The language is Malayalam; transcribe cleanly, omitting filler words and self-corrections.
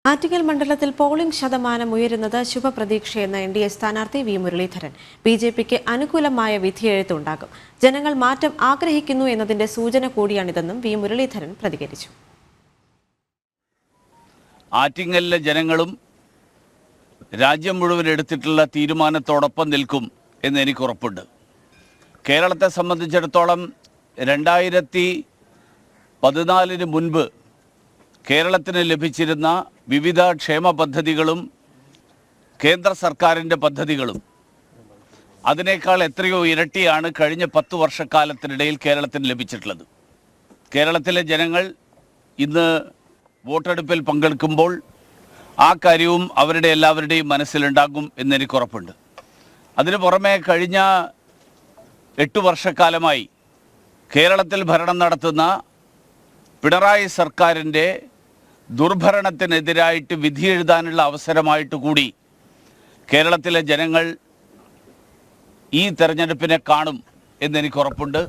ആറ്റിങ്ങൽ മണ്ഡലത്തിൽ പോളിംഗ് ശതമാനം ഉയരുന്നത് ശുഭപ്രതീക്ഷയെന്ന NDA സ്ഥാനാർത്ഥി വി മുരളീധരൻ. BJPക്ക് അനുകൂലമായ വിധിയെഴുത്തുണ്ടാകും. ജനങ്ങൾ മാറ്റം ആഗ്രഹിക്കുന്നു എന്നതിന്റെ സൂചന കൂടിയാണിതെന്നും വി മുരളീധരൻ പ്രതികരിച്ചു. ആറ്റിങ്ങലിലെ ജനങ്ങളും രാജ്യം മുഴുവൻ എടുത്തിട്ടുള്ള തീരുമാനത്തോടൊപ്പം നിൽക്കും എന്ന് എനിക്ക് ഉറപ്പുണ്ട്. കേരളത്തെ സംബന്ധിച്ചിടത്തോളം 2014 മുൻപ് കേരളത്തിന് ലഭിച്ചിരുന്ന വിവിധ ക്ഷേമ പദ്ധതികളും കേന്ദ്ര സർക്കാരിൻ്റെ പദ്ധതികളും അതിനേക്കാൾ എത്രയോ ഇരട്ടിയാണ് കഴിഞ്ഞ 10 വർഷക്കാലത്തിനിടയിൽ കേരളത്തിന് ലഭിച്ചിട്ടുള്ളത്. കേരളത്തിലെ ജനങ്ങൾ ഇന്ന് വോട്ടെടുപ്പിൽ പങ്കെടുക്കുമ്പോൾ ആ കാര്യവും അവരുടെ എല്ലാവരുടെയും മനസ്സിലുണ്ടാകും എന്നെനിക്ക് ഉറപ്പുണ്ട്. അതിനു പുറമെ കഴിഞ്ഞ 8 വർഷക്കാലമായി കേരളത്തിൽ ഭരണം നടത്തുന്ന പിണറായി സർക്കാരിൻ്റെ ദുർഭരണത്തിനെതിരായിട്ട് വിധിയെഴുതാനുള്ള അവസരമായിട്ട് കൂടി കേരളത്തിലെ ജനങ്ങൾ ഈ തെരഞ്ഞെടുപ്പിനെ കാണും എന്നെനിക്ക് ഉറപ്പുണ്ട്.